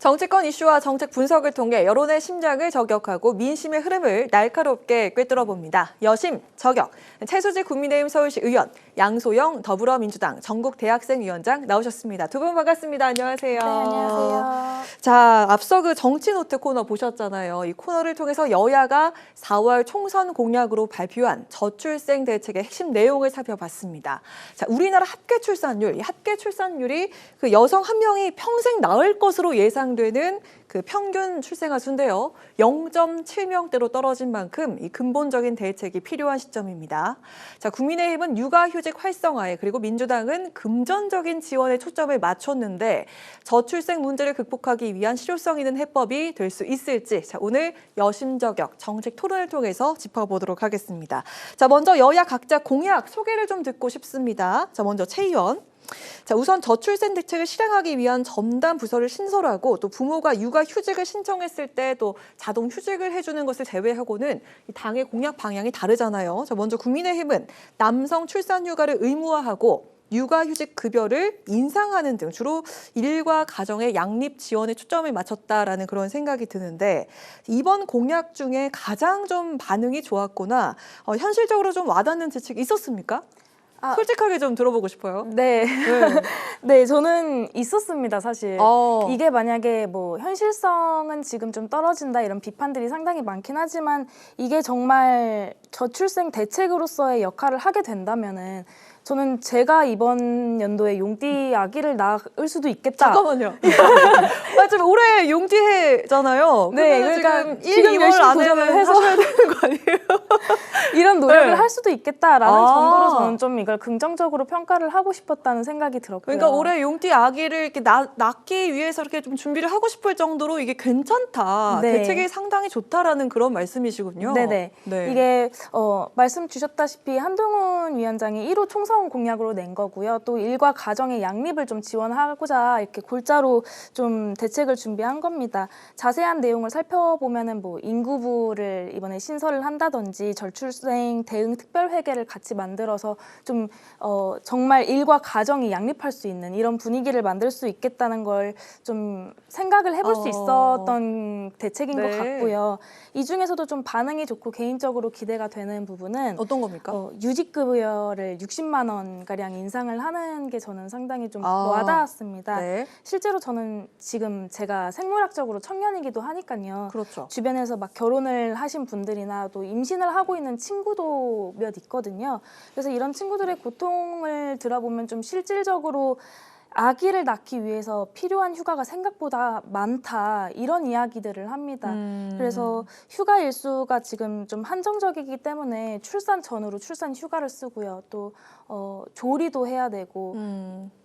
정치권 이슈와 정책 분석을 통해 여론의 심장을 저격하고 민심의 흐름을 날카롭게 꿰뚫어봅니다. 여심 저격. 최수지 국민의힘 서울시 의원, 양소영 더불어민주당 전국대학생위원장 나오셨습니다. 두 분 반갑습니다. 안녕하세요. 네, 안녕하세요. 자, 앞서 그 정치노트 코너 보셨잖아요. 이 코너를 통해서 여야가 4월 총선 공약으로 발표한 저출생 대책의 핵심 내용을 살펴봤습니다. 자, 우리나라 합계 출산율, 이 합계 출산율이 그 여성 한 명이 평생 낳을 것으로 예상되는 그 평균 출생아 수인데요. 0.7명대로 떨어진 만큼 이 근본적인 대책이 필요한 시점입니다. 자, 국민의힘은 육아휴직 활성화에 그리고 민주당은 금전적인 지원에 초점을 맞췄는데 저출생 문제를 극복하기 위한 실효성 있는 해법이 될 수 있을지 자, 오늘 여심저격 정책 토론을 통해서 짚어보도록 하겠습니다. 자, 먼저 여야 각자 공약 소개를 좀 듣고 싶습니다. 자, 먼저 최 의원. 자, 우선 저출생 대책을 실행하기 위한 전담 부서를 신설하고 또 부모가 육아휴직을 신청했을 때 또 자동 휴직을 해주는 것을 제외하고는 이 당의 공약 방향이 다르잖아요. 자, 먼저 국민의힘은 남성 출산 휴가를 의무화하고 육아휴직 급여를 인상하는 등 주로 일과 가정의 양립 지원에 초점을 맞췄다라는 그런 생각이 드는데 이번 공약 중에 가장 좀 반응이 좋았거나 현실적으로 좀 와닿는 대책이 있었습니까? 솔직하게 좀 들어보고 싶어요. 네. 네, 저는 있었습니다, 사실. 이게 만약에 뭐 현실성은 지금 좀 떨어진다 이런 비판들이 상당히 많긴 하지만 이게 정말 저출생 대책으로서의 역할을 하게 된다면은 저는 제가 이번 연도에 용띠 아기를 낳을 수도 있겠다. 잠깐만요. 지금 올해 용띠해잖아요. 네, 그러니까 지금 1, 2월 안에 해서 하셔야 되는 거 아니에요? 이런 노력을 네. 할 수도 있겠다라는 정도로 저는 좀 이걸 긍정적으로 평가를 하고 싶었다는 생각이 들었고요. 그러니까 올해 용띠 아기를 이렇게 낳기 위해서 이렇게 좀 준비를 하고 싶을 정도로 이게 괜찮다. 네. 대책이 상당히 좋다라는 그런 말씀이시군요. 네네. 네. 이게 말씀 주셨다시피 한동훈 위원장이 1호 총선 공약으로 낸 거고요. 또 일과 가정의 양립을 좀 지원하고자 이렇게 골자로 좀 대책을 준비한 겁니다. 자세한 내용을 살펴보면은 뭐 인구부를 이번에 신설을 한다든지 저출생 대응 특별회계를 같이 만들어서 좀 정말 일과 가정이 양립할 수 있는 이런 분위기를 만들 수 있겠다는 걸 좀 생각을 해볼 수 있었던 대책인 것 같고요. 이 중에서도 좀 반응이 좋고 개인적으로 기대가 되는 부분은 어떤 겁니까? 유직급여를 60만 원가량 인상을 하는 게 저는 상당히 좀 와닿았습니다. 네. 실제로 저는 지금 제가 생물학적으로 청년이기도 하니까요. 그렇죠. 주변에서 막 결혼을 하신 분들이나 또 임신을 하고 있는 친구도 몇 있거든요. 그래서 이런 친구들의 고통을 들어보면 좀 실질적으로 아기를 낳기 위해서 필요한 휴가가 생각보다 많다 이런 이야기들을 합니다. 그래서 휴가 일수가 지금 좀 한정적이기 때문에 출산 전후로 출산 휴가를 쓰고요. 또 조리도 해야 되고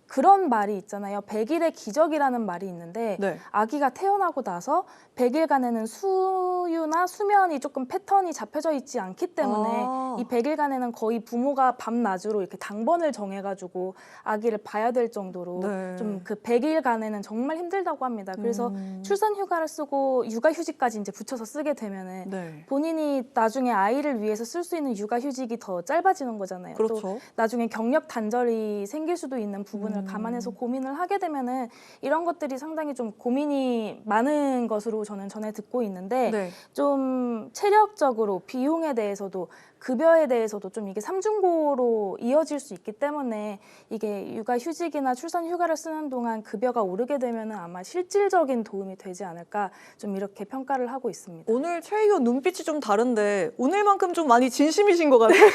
그런 말이 있잖아요. 100일의 기적이라는 말이 있는데 네. 아기가 태어나고 나서 100일간에는 수유나 수면이 조금 패턴이 잡혀져 있지 않기 때문에 이 100일간에는 거의 부모가 밤낮으로 이렇게 당번을 정해가지고 아기를 봐야 될 정도로 좀 그 100일간에는 정말 힘들다고 합니다. 그래서 출산 휴가를 쓰고 육아 휴직까지 이제 붙여서 쓰게 되면은 본인이 나중에 아이를 위해서 쓸 수 있는 육아 휴직이 더 짧아지는 거잖아요. 그렇죠. 또 나중에 경력 단절이 생길 수도 있는 부분을 감안해서 고민을 하게 되면은 이런 것들이 상당히 좀 고민이 많은 것으로 저는 전해 듣고 있는데 좀 체력적으로 비용에 대해서도 급여에 대해서도 좀 이게 삼중고로 이어질 수 있기 때문에 이게 육아휴직이나 출산휴가를 쓰는 동안 급여가 오르게 되면은 아마 실질적인 도움이 되지 않을까 좀 이렇게 평가를 하고 있습니다. 오늘 최 의원 눈빛이 좀 다른데 오늘만큼 좀 많이 진심이신 것 같아요.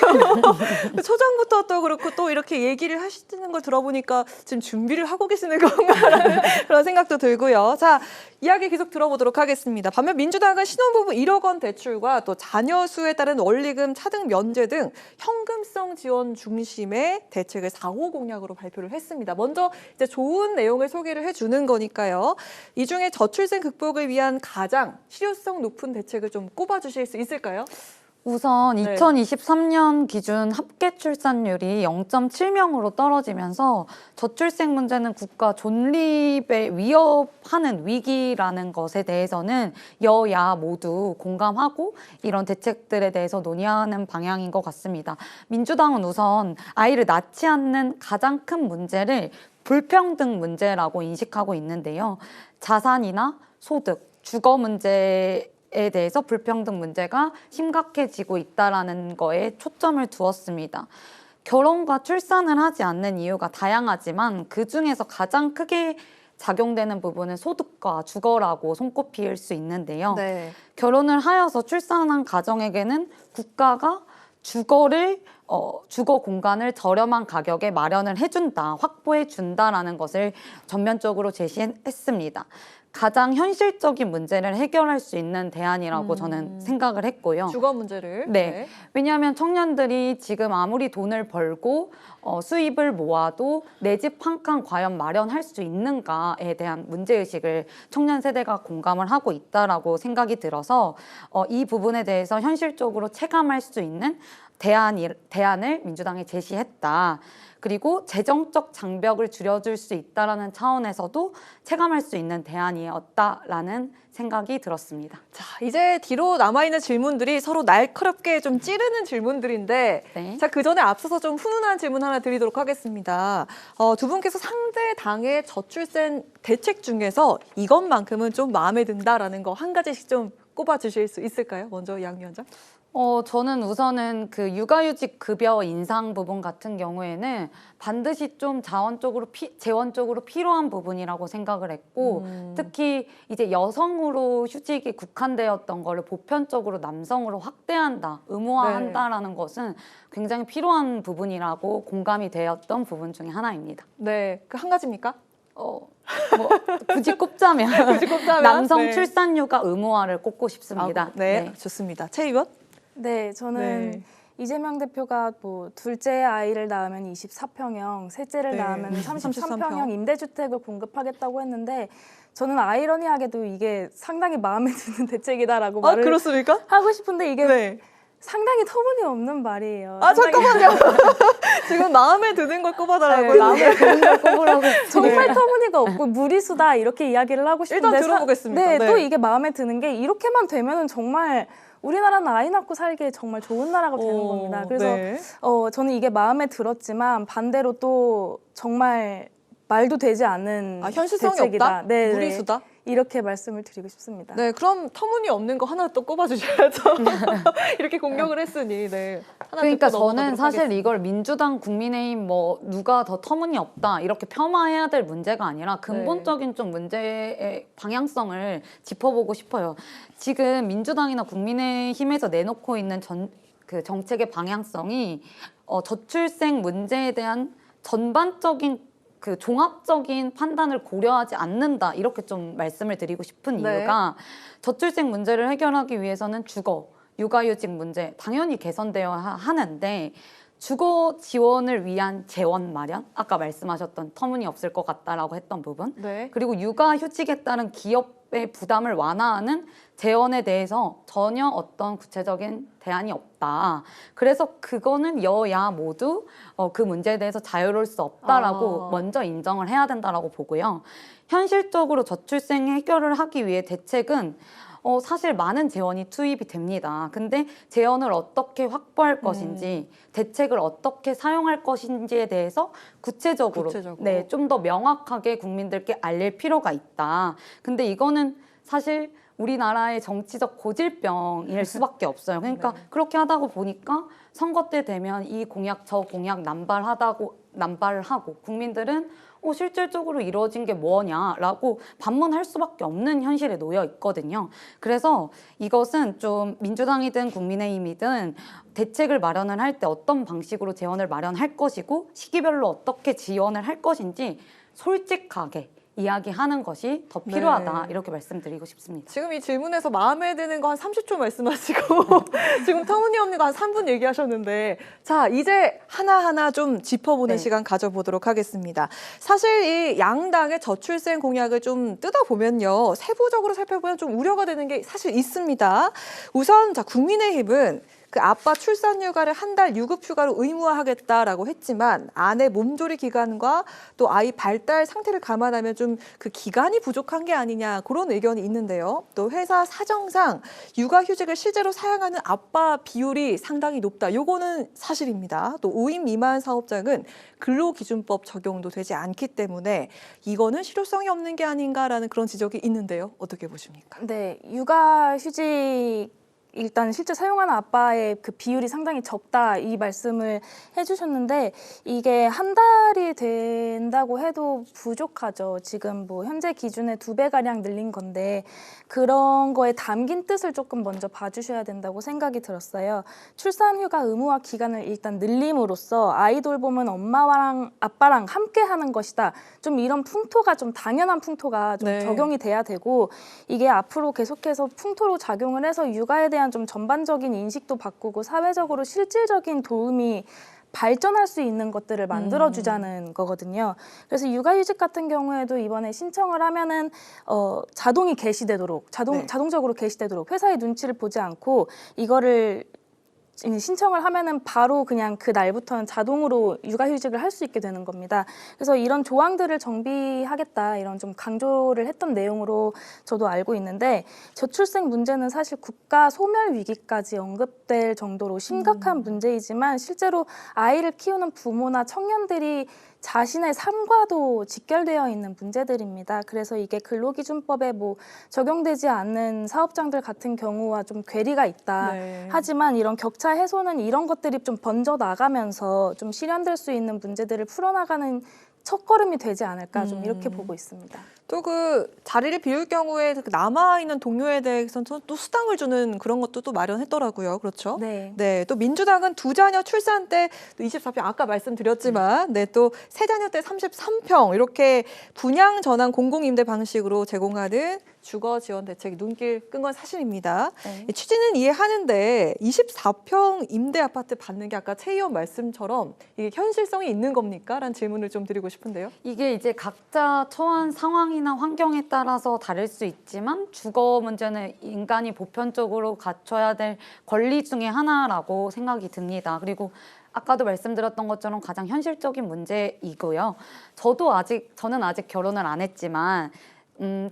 초장부터 또 그렇고 또 이렇게 얘기를 하시는 걸 들어보니까 지금 준비를 하고 계시는 건가라는 그런 생각도 들고요. 자, 이야기 계속 들어보도록 하겠습니다. 반면 민주당은 신혼부부 1억 원 대출과 또 자녀 수에 따른 원리금 차등 면제 등 현금성 지원 중심의 대책을 4호 공약으로 발표를 했습니다. 먼저 이제 좋은 내용을 소개를 해주는 거니까요. 이 중에 저출생 극복을 위한 가장 실효성 높은 대책을 좀 꼽아주실 수 있을까요? 우선 2023년 기준 합계 출산율이 0.7명으로 떨어지면서 저출생 문제는 국가 존립에 위협하는 위기라는 것에 대해서는 여야 모두 공감하고 이런 대책들에 대해서 논의하는 방향인 것 같습니다. 민주당은 우선 아이를 낳지 않는 가장 큰 문제를 불평등 문제라고 인식하고 있는데요. 자산이나 소득, 주거 문제에 대해서 불평등 문제가 심각해지고 있다라는 거에 초점을 두었습니다. 결혼과 출산을 하지 않는 이유가 다양하지만 그 중에서 가장 크게 작용되는 부분은 소득과 주거라고 손꼽힐 수 있는데요. 네. 결혼을 하여서 출산한 가정에게는 국가가 주거 공간을 저렴한 가격에 마련을 해준다, 확보해 준다라는 것을 전면적으로 제시했습니다. 가장 현실적인 문제를 해결할 수 있는 대안이라고 저는 생각을 했고요. 주거 문제를. 네. 왜냐하면 청년들이 지금 아무리 돈을 벌고 수입을 모아도 내 집 한 칸 과연 마련할 수 있는가에 대한 문제의식을 청년 세대가 공감을 하고 있다라고 생각이 들어서 이 부분에 대해서 현실적으로 체감할 수 있는 대안을 민주당에 제시했다. 그리고 재정적 장벽을 줄여줄 수 있다라는 차원에서도 체감할 수 있는 대안이었다라는 생각이 들었습니다. 자, 이제 뒤로 남아있는 질문들이 서로 날카롭게 좀 찌르는 질문들인데, 네. 자, 그 전에 앞서서 좀 훈훈한 질문 하나 드리도록 하겠습니다. 두 분께서 상대 당의 저출생 대책 중에서 이것만큼은 좀 마음에 든다라는 거 한 가지씩 좀 꼽아주실 수 있을까요? 먼저 양 위원장. 저는 우선은 그 육아휴직 급여 인상 부분 같은 경우에는 반드시 좀 재원적으로 필요한 부분이라고 생각을 했고, 특히 이제 여성으로 휴직이 국한되었던 거를 보편적으로 남성으로 확대한다, 의무화한다라는 것은 굉장히 필요한 부분이라고 공감이 되었던 부분 중에 하나입니다. 네, 그 한 가지입니까? 굳이 꼽자면, 굳이 꼽자면? 남성 네. 출산휴가 의무화를 꼽고 싶습니다. 네, 좋습니다. 최 의원? 네, 저는 네. 이재명 대표가 뭐 둘째 아이를 낳으면 24평형, 셋째를 네. 낳으면 33평. 33평형 임대주택을 공급하겠다고 했는데 저는 아이러니하게도 이게 상당히 마음에 드는 대책이다라고 말을 그렇습니까? 하고 싶은데 이게 네. 상당히 터무니없는 말이에요. 잠깐만요. 지금 마음에 드는 걸 꼽아달라고요. 네, 마음에 드는 걸 꼽으라고 정말 터무니가 없고 무리수다 이렇게 이야기를 하고 싶은데 일단 들어보겠습니다. 네, 네. 또 이게 마음에 드는 게 이렇게만 되면은 정말 우리나라는 아이 낳고 살기에 정말 좋은 나라가 되는 겁니다. 그래서 네. 저는 이게 마음에 들었지만 반대로 또 정말 말도 되지 않는 현실성이 대책이다. 없다? 네, 무리수다? 이렇게 말씀을 드리고 싶습니다. 네, 그럼 터무니없는 거 하나 또 꼽아주셔야죠. 이렇게 공격을 했으니. 네. 하나 그러니까 듣고 저는 넘어가도록 사실 하겠습니다. 이걸 민주당, 국민의힘 뭐 누가 더 터무니없다 이렇게 겸하해야 될 문제가 아니라 근본적인 좀 문제의 방향성을 짚어보고 싶어요. 지금 민주당이나 국민의힘에서 내놓고 있는 그 정책의 방향성이 저출생 문제에 대한 전반적인 그 종합적인 판단을 고려하지 않는다 이렇게 좀 말씀을 드리고 싶은 이유가 저출생 문제를 해결하기 위해서는 주거, 육아휴직 문제 당연히 개선되어야 하는데 주거 지원을 위한 재원 마련, 아까 말씀하셨던 터무니없을 것 같다라고 했던 부분, 네. 그리고 육아휴직에 따른 기업의 부담을 완화하는 재원에 대해서 전혀 어떤 구체적인 대안이 없다. 그래서 그거는 여야 모두 그 문제에 대해서 자유로울 수 없다라고 먼저 인정을 해야 된다라고 보고요. 현실적으로 저출생 해결을 하기 위해 대책은 사실 많은 재원이 투입이 됩니다. 근데 재원을 어떻게 확보할 것인지, 대책을 어떻게 사용할 것인지에 대해서 구체적으로. 네, 좀 더 명확하게 국민들께 알릴 필요가 있다. 근데 이거는 사실 우리나라의 정치적 고질병일 수밖에 없어요. 그러니까 그렇게 하다가 보니까 선거 때 되면 이 공약 저 공약 남발을 하고 국민들은 실질적으로 이루어진 게 뭐냐라고 반문할 수밖에 없는 현실에 놓여 있거든요. 그래서 이것은 좀 민주당이든 국민의힘이든 대책을 마련을 할 때 어떤 방식으로 재원을 마련할 것이고 시기별로 어떻게 지원을 할 것인지 솔직하게 이야기하는 것이 더 필요하다 이렇게 말씀드리고 싶습니다. 지금 이 질문에서 마음에 드는 거 한 30초 말씀하시고 지금 터무니없는 거 한 3분 얘기하셨는데 자 이제 하나하나 좀 짚어보는 시간 가져보도록 하겠습니다. 사실 이 양당의 저출생 공약을 좀 뜯어보면요. 세부적으로 살펴보면 좀 우려가 되는 게 사실 있습니다. 우선 자 국민의힘은 그 아빠 출산 휴가를 한 달 유급 휴가로 의무화하겠다라고 했지만 아내 몸조리 기간과 또 아이 발달 상태를 감안하면 좀 그 기간이 부족한 게 아니냐 그런 의견이 있는데요. 또 회사 사정상 육아휴직을 실제로 사용하는 아빠 비율이 상당히 높다. 요거는 사실입니다. 또 5인 미만 사업장은 근로기준법 적용도 되지 않기 때문에 이거는 실효성이 없는 게 아닌가라는 그런 지적이 있는데요. 어떻게 보십니까? 네, 육아휴직 일단 실제 사용하는 아빠의 그 비율이 상당히 적다 이 말씀을 해주셨는데 이게 한 달이 된다고 해도 부족하죠. 지금 뭐 현재 기준의 2배가량 늘린 건데 그런 거에 담긴 뜻을 조금 먼저 봐주셔야 된다고 생각이 들었어요. 출산휴가 의무화 기간을 일단 늘림으로써 아이 돌봄은 엄마랑 아빠랑 함께 하는 것이다. 좀 이런 풍토가 좀 당연한 풍토가 좀 네. 적용이 돼야 되고 이게 앞으로 계속해서 풍토로 작용을 해서 육아에 대한 좀 전반적인 인식도 바꾸고 사회적으로 실질적인 도움이 발전할 수 있는 것들을 만들어주자는 거거든요. 그래서 육아휴직 같은 경우에도 이번에 신청을 하면은 자동이 개시되도록 네. 자동적으로 개시되도록 회사의 눈치를 보지 않고 이거를 신청을 하면은 바로 그냥 그 날부터는 자동으로 육아휴직을 할 수 있게 되는 겁니다. 그래서 이런 조항들을 정비하겠다 이런 좀 강조를 했던 내용으로 저도 알고 있는데 저출생 문제는 사실 국가 소멸 위기까지 언급될 정도로 심각한 문제이지만 실제로 아이를 키우는 부모나 청년들이 자신의 삶과도 직결되어 있는 문제들입니다. 그래서 이게 근로기준법에 뭐 적용되지 않는 사업장들 같은 경우와 좀 괴리가 있다. 네. 하지만 이런 격차 해소는 이런 것들이 좀 번져 나가면서 좀 실현될 수 있는 문제들을 풀어나가는 첫걸음이 되지 않을까 좀 이렇게 보고 있습니다. 또 그 자리를 비울 경우에 그 남아있는 동료에 대해서는 또 수당을 주는 그런 것도 또 마련했더라고요. 그렇죠? 네. 네. 또 민주당은 2자녀 출산 때 24평 아까 말씀드렸지만 네, 또 3자녀 때 33평 이렇게 분양 전환 공공임대 방식으로 제공하는 주거 지원 대책이 눈길 끈 건 사실입니다. 네. 취지는 이해하는데 24평 임대 아파트 받는 게 아까 최 의원 말씀처럼 이게 현실성이 있는 겁니까? 라는 질문을 좀 드리고 싶은데요. 이게 이제 각자 처한 상황이나 환경에 따라서 다를 수 있지만 주거 문제는 인간이 보편적으로 갖춰야 될 권리 중에 하나라고 생각이 듭니다. 그리고 아까도 말씀드렸던 것처럼 가장 현실적인 문제이고요. 저는 아직 결혼을 안 했지만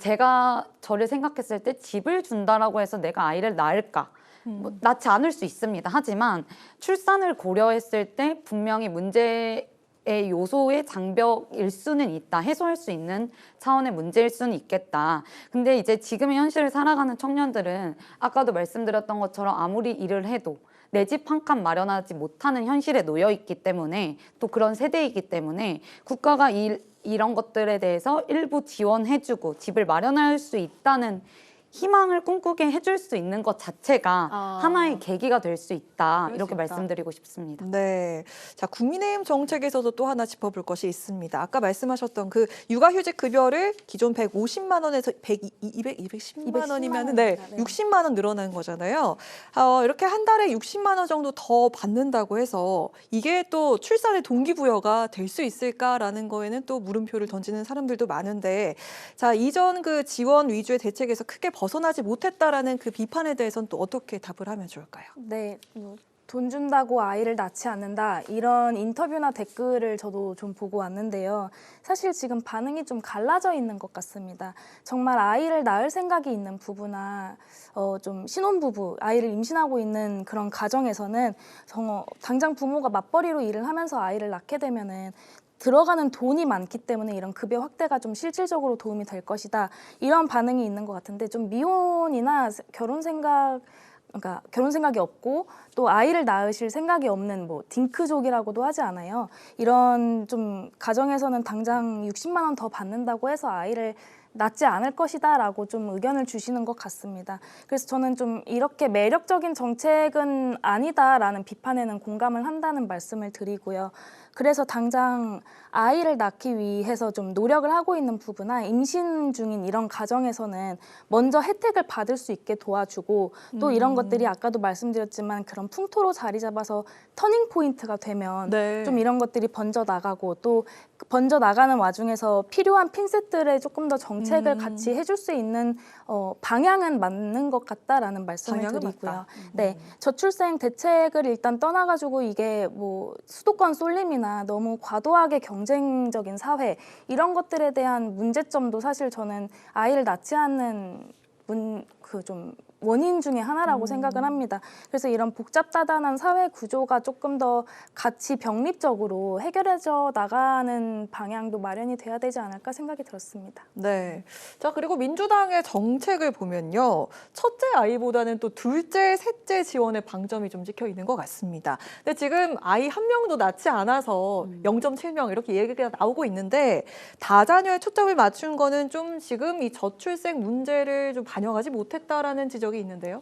제가 저를 생각했을 때 집을 준다라고 해서 내가 아이를 낳을까? 뭐, 낳지 않을 수 있습니다. 하지만 출산을 고려했을 때 분명히 문제의 요소의 장벽일 수는 있다. 해소할 수 있는 차원의 문제일 수는 있겠다. 근데 이제 지금의 현실을 살아가는 청년들은 아까도 말씀드렸던 것처럼 아무리 일을 해도 내 집 한 칸 마련하지 못하는 현실에 놓여 있기 때문에 또 그런 세대이기 때문에 국가가 이런 것들에 대해서 일부 지원해주고 집을 마련할 수 있다는 희망을 꿈꾸게 해줄 수 있는 것 자체가 하나의 계기가 될 수 있다. 그럴 이렇게 수 있다. 말씀드리고 싶습니다. 네. 자, 국민의힘 정책에서도 또 하나 짚어볼 것이 있습니다. 아까 말씀하셨던 그 육아휴직 급여를 기존 150만 원에서 210만 원이면 네, 네. 60만 원 늘어나는 거잖아요. 이렇게 한 달에 60만 원 정도 더 받는다고 해서 이게 또 출산의 동기부여가 될 수 있을까라는 거에는 또 물음표를 던지는 사람들도 많은데 자, 이전 그 지원 위주의 대책에서 크게 벗어나지 못했다라는 그 비판에 대해서는 또 어떻게 답을 하면 좋을까요? 네, 돈 준다고 아이를 낳지 않는다 이런 인터뷰나 댓글을 저도 좀 보고 왔는데요. 사실 지금 반응이 좀 갈라져 있는 것 같습니다. 정말 아이를 낳을 생각이 있는 부부나 좀 신혼부부, 아이를 임신하고 있는 그런 가정에서는 당장 부모가 맞벌이로 일을 하면서 아이를 낳게 되면은 들어가는 돈이 많기 때문에 이런 급여 확대가 좀 실질적으로 도움이 될 것이다. 이런 반응이 있는 것 같은데 좀 미혼이나 결혼 생각이 없고 또 아이를 낳으실 생각이 없는 뭐 딩크족이라고도 하지 않아요. 이런 좀 가정에서는 당장 60만 원 더 받는다고 해서 아이를 낳지 않을 것이다라고 좀 의견을 주시는 것 같습니다. 그래서 저는 좀 이렇게 매력적인 정책은 아니다라는 비판에는 공감을 한다는 말씀을 드리고요. 그래서 당장 아이를 낳기 위해서 좀 노력을 하고 있는 부부나 임신 중인 이런 가정에서는 먼저 혜택을 받을 수 있게 도와주고 또 이런 것들이 아까도 말씀드렸지만 그런 풍토로 자리 잡아서 터닝 포인트가 되면 네. 좀 이런 것들이 번져 나가고 또 번져 나가는 와중에서 필요한 핀셋들에 조금 더 정책을 같이 해줄 수 있는 방향은 맞는 것 같다라는 말씀을 방향은 드리고요. 맞다. 네, 저출생 대책을 일단 떠나가지고 이게 뭐 수도권 쏠림이나 너무 과도하게 경쟁적인 사회 이런 것들에 대한 문제점도 사실 저는 아이를 낳지 않는 좀 원인 중에 하나라고 생각을 합니다. 그래서 이런 복잡다단한 사회 구조가 조금 더 같이 병립적으로 해결해져 나가는 방향도 마련이 돼야 되지 않을까 생각이 들었습니다. 네. 자, 그리고 민주당의 정책을 보면요. 첫째 아이보다는 또 둘째, 셋째 지원에 방점이 좀 찍혀 있는 것 같습니다. 근데 지금 아이 한 명도 낳지 않아서 0.7명 이렇게 얘기가 나오고 있는데 다자녀에 초점을 맞춘 거는 좀 지금 이 저출생 문제를 좀 반영하지 못했다라는 지적이 있는데요.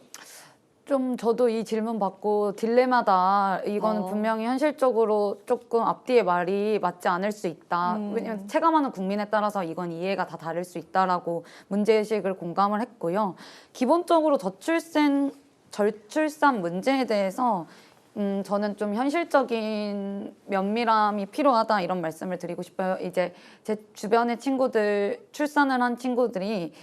좀 저도 이 질문 받고 딜레마다. 이거는 분명히 현실적으로 조금 앞뒤의 말이 맞지 않을 수 있다. 왜냐하면 체감하는 국민에 따라서 이건 이해가 다 다를 수 있다라고 문제의식을 공감을 했고요. 기본적으로 저출산 문제에 대해서 저는 좀 현실적인 면밀함이 필요하다 이런 말씀을 드리고 싶어요. 이제 제 주변의 친구들, 출산을 한 친구들이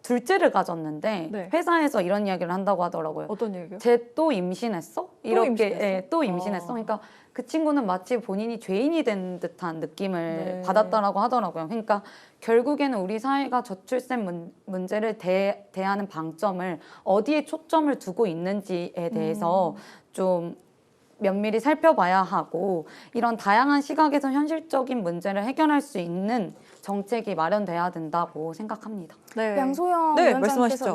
둘째를 가졌는데 네. 회사에서 이런 이야기를 한다고 하더라고요. 어떤 얘기요? 쟤 또 임신했어? 이렇게 임신했어? 예, 또 임신했어. 그러니까 그 친구는 마치 본인이 죄인이 된 듯한 느낌을 네. 받았다라고 하더라고요. 그러니까 결국에는 우리 사회가 저출생 문제를 대하는 방점을 어디에 초점을 두고 있는지에 대해서 좀 면밀히 살펴봐야 하고 이런 다양한 시각에서 현실적인 문제를 해결할 수 있는 정책이 마련돼야 된다고 생각합니다. 네. 양소영 네, 위원장께서 말씀하시죠.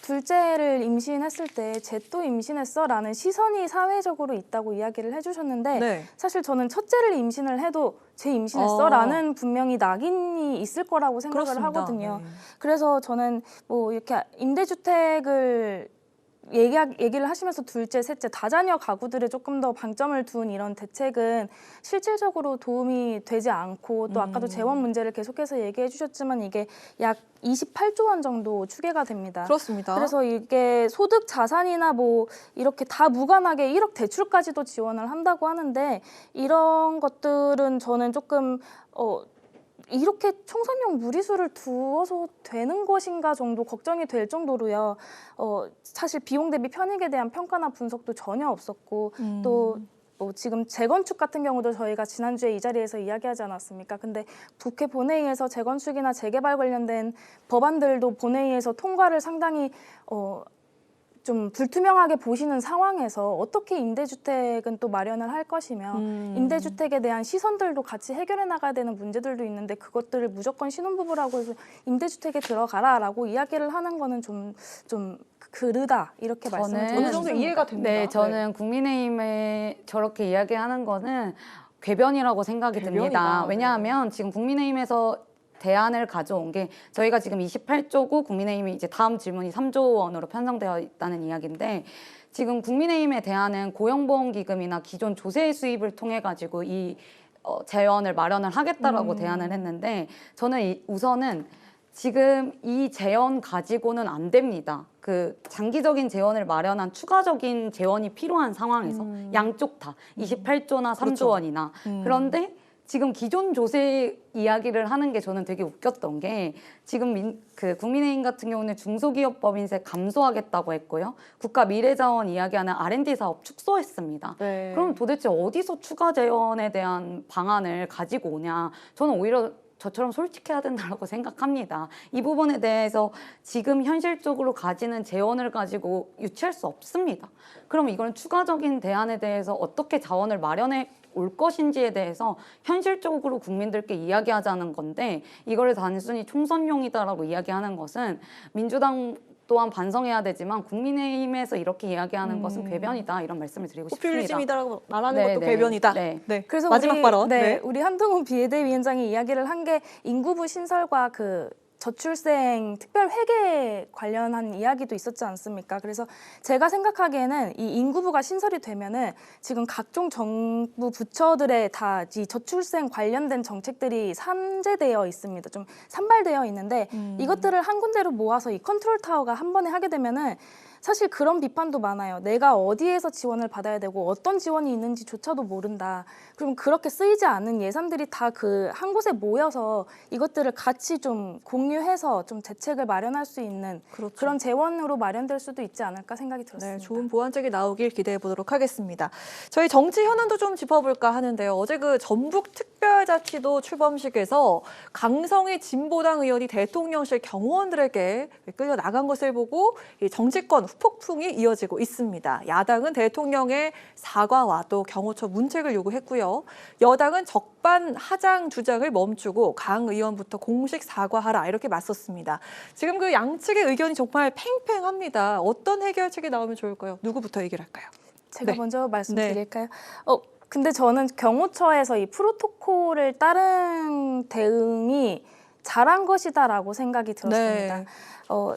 둘째를 임신했을 때 쟤 또 임신했어? 라는 시선이 사회적으로 있다고 이야기를 해주셨는데 네. 사실 저는 첫째를 임신을 해도 쟤 임신했어? 라는 분명히 낙인이 있을 거라고 생각을 그렇습니다. 하거든요. 네. 그래서 저는 뭐 이렇게 임대주택을 얘기를 하시면서 둘째, 셋째, 다자녀 가구들에 조금 더 방점을 둔 이런 대책은 실질적으로 도움이 되지 않고 또 아까도 재원 문제를 계속해서 얘기해 주셨지만 이게 약 28조 원 정도 추계가 됩니다. 그렇습니다. 그래서 이게 소득 자산이나 뭐 이렇게 다 무관하게 1억 대출까지도 지원을 한다고 하는데 이런 것들은 저는 조금 이렇게 총선용 무리수를 두어서 되는 것인가 정도 걱정이 될 정도로요. 사실 비용 대비 편익에 대한 평가나 분석도 전혀 없었고 또 뭐 지금 재건축 같은 경우도 저희가 지난주에 이 자리에서 이야기하지 않았습니까? 근데 국회 본회의에서 재건축이나 재개발 관련된 법안들도 본회의에서 통과를 상당히 좀 불투명하게 보시는 상황에서 어떻게 임대주택은 또 마련을 할 것이며 임대주택에 대한 시선들도 같이 해결해 나가야 되는 문제들도 있는데 그것들을 무조건 신혼부부라고 해서 임대주택에 들어가라라고 이야기를 하는 거는 좀 그르다 이렇게 말씀을 드리고 어느 정도 싶습니다. 이해가 됩니다. 네, 저는 국민의힘에 저렇게 이야기하는 거는 궤변이라고 생각이 궤변이다. 듭니다. 네. 왜냐하면 지금 국민의힘에서 대안을 가져온 게 저희가 지금 28조고 국민의힘이 이제 다음 질문이 3조 원으로 편성되어 있다는 이야기인데 지금 국민의힘의 대안은 고용보험기금이나 기존 조세 수입을 통해 가지고 이 재원을 마련을 하겠다라고 대안을 했는데 저는 우선은 지금 이 재원 가지고는 안 됩니다. 그 장기적인 재원을 마련한 추가적인 재원이 필요한 상황에서 양쪽 다 28조나 3조 그렇죠. 원이나 그런데 지금 기존 조세 이야기를 하는 게 저는 되게 웃겼던 게 지금 그 국민의힘 같은 경우는 중소기업법인세 감소하겠다고 했고요. 국가 미래자원 이야기하는 R&D 사업 축소했습니다. 네. 그럼 도대체 어디서 추가 재원에 대한 방안을 가지고 오냐. 저는 오히려 저처럼 솔직해야 된다고 생각합니다. 이 부분에 대해서 지금 현실적으로 가지는 재원을 가지고 유치할 수 없습니다. 그럼 이건 추가적인 대안에 대해서 어떻게 자원을 마련해 올 것인지에 대해서 현실적으로 국민들께 이야기하자는 건데 이거를 단순히 총선용이다라고 이야기하는 것은 민주당 또한 반성해야 되지만 국민의힘에서 이렇게 이야기하는 것은 궤변이다 이런 말씀을 드리고 싶습니다. 포퓰리즘이다라고 말하는 네, 것도 네. 궤변이다. 네. 네. 그래서 마지막 발언. 우리 한동훈 비례대위원장이 이야기를 한 게 인구부 신설과 그 저출생 특별회계 관련한 이야기도 있었지 않습니까? 그래서 제가 생각하기에는 이 인구부가 신설이 되면은 지금 각종 정부 부처들의 다 이 저출생 관련된 정책들이 산재되어 있습니다. 좀 산발되어 있는데 이것들을 한 군데로 모아서 이 컨트롤 타워가 한 번에 하게 되면은 사실 그런 비판도 많아요. 내가 어디에서 지원을 받아야 되고 어떤 지원이 있는지조차도 모른다. 그럼 그렇게 쓰이지 않는 예산들이 다 그 한 곳에 모여서 이것들을 같이 좀 공유해서 좀 대책을 마련할 수 있는 그렇죠. 그런 재원으로 마련될 수도 있지 않을까 생각이 들었습니다. 네, 좋은 보완책이 나오길 기대해 보도록 하겠습니다. 저희 정치 현안도 좀 짚어볼까 하는데요. 어제 그 전북 특별자치도 출범식에서 강성희 진보당 의원이 대통령실 경호원들에게 끌려 나간 것을 보고 이 정치권 후폭풍이 이어지고 있습니다. 야당은 대통령의 사과와 또 경호처 문책을 요구했고요. 여당은 적반 하장 주장을 멈추고 강 의원부터 공식 사과하라 이렇게 맞섰습니다. 지금 그 양측의 의견이 정말 팽팽합니다. 어떤 해결책이 나오면 좋을까요? 누구부터 얘기를 할까요? 제가 네. 먼저 말씀드릴까요? 근데 저는 경호처에서 이 프로토콜을 따른 대응이 잘한 것이다라고 생각이 들었습니다. 네.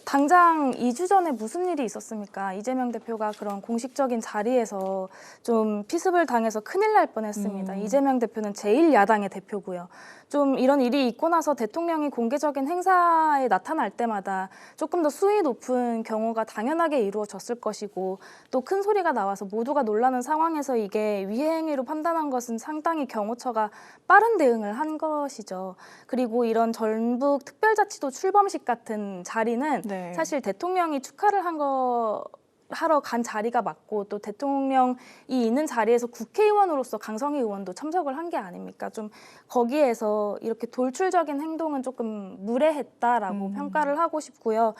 당장 2주 전에 무슨 일이 있었습니까? 이재명 대표가 그런 공식적인 자리에서 좀 피습을 당해서 큰일 날 뻔했습니다. 이재명 대표는 제1야당의 대표고요. 좀 이런 일이 있고 나서 대통령이 공개적인 행사에 나타날 때마다 조금 더 수위 높은 경호가 당연하게 이루어졌을 것이고 또 큰 소리가 나와서 모두가 놀라는 상황에서 이게 위해 행위로 판단한 것은 상당히 경호처가 빠른 대응을 한 것이죠. 그리고 이런 전북 특별자치도 출범식 같은 자리는 네. 사실 대통령이 축하를 하러 간 자리가 맞고 또 대통령이 있는 자리에서 국회의원으로서 강성희 의원도 참석을 한 게 아닙니까? 좀 거기에서 이렇게 돌출적인 행동은 조금 무례했다라고 평가를 하고 싶고요.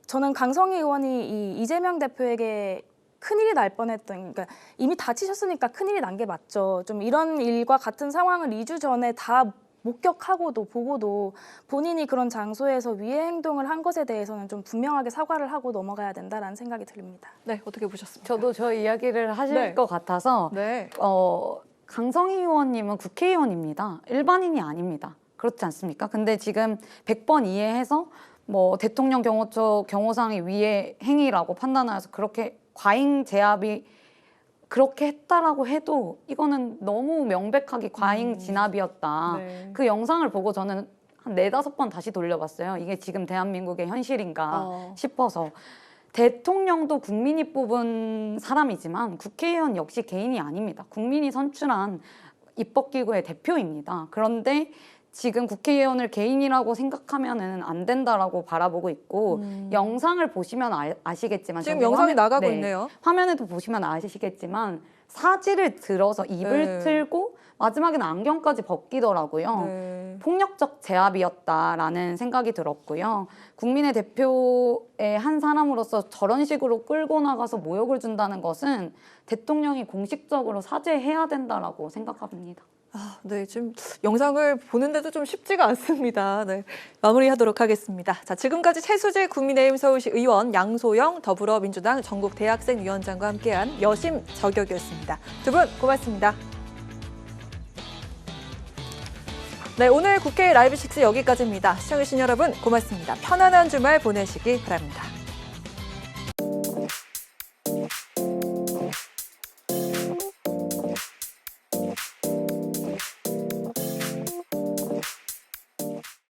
저는 강성희 의원이 이 이재명 대표에게 큰일이 날 뻔했던, 그러니까 이미 다치셨으니까 큰일이 난 게 맞죠. 좀 이런 일과 같은 상황을 2주 전에 다 목격하고도 보고도 본인이 그런 장소에서 위해 행동을 한 것에 대해서는 좀 분명하게 사과를 하고 넘어가야 된다라는 생각이 듭니다. 네, 어떻게 보셨습니까? 저도 저 이야기를 하실 네. 것 같아서 네. 강성희 의원님은 국회의원입니다. 일반인이 아닙니다. 그렇지 않습니까? 근데 지금 100번 이해해서 뭐 대통령 경호처 경호상의 위해 행위라고 판단해서 그렇게 과잉 제압이 그렇게 했다라고 해도 이거는 너무 명백하게 과잉 진압이었다. 네. 그 영상을 보고 저는 한 4-5번 다시 돌려봤어요. 이게 지금 대한민국의 현실인가 싶어서. 대통령도 국민이 뽑은 사람이지만 국회의원 역시 개인이 아닙니다. 국민이 선출한 입법기구의 대표입니다. 그런데 지금 국회의원을 개인이라고 생각하면은 안 된다라고 바라보고 있고 영상을 보시면 아시겠지만 지금 저기 영상이 나가고 네, 있네요. 화면에도 보시면 아시겠지만 사지를 들어서 입을 네. 틀고 마지막에는 안경까지 벗기더라고요. 네. 폭력적 제압이었다라는 생각이 들었고요. 국민의 대표의 한 사람으로서 저런 식으로 끌고 나가서 모욕을 준다는 것은 대통령이 공식적으로 사죄해야 된다라고 생각합니다. 네, 지금 영상을 보는데도 좀 쉽지가 않습니다. 네, 마무리하도록 하겠습니다. 자, 지금까지 최수재 국민의힘 서울시 의원, 양소영 더불어민주당 전국대학생위원장과 함께한 여심 저격이었습니다. 두 분 고맙습니다. 네, 오늘 국회 라이브 6 여기까지입니다. 시청해주신 여러분 고맙습니다. 편안한 주말 보내시기 바랍니다.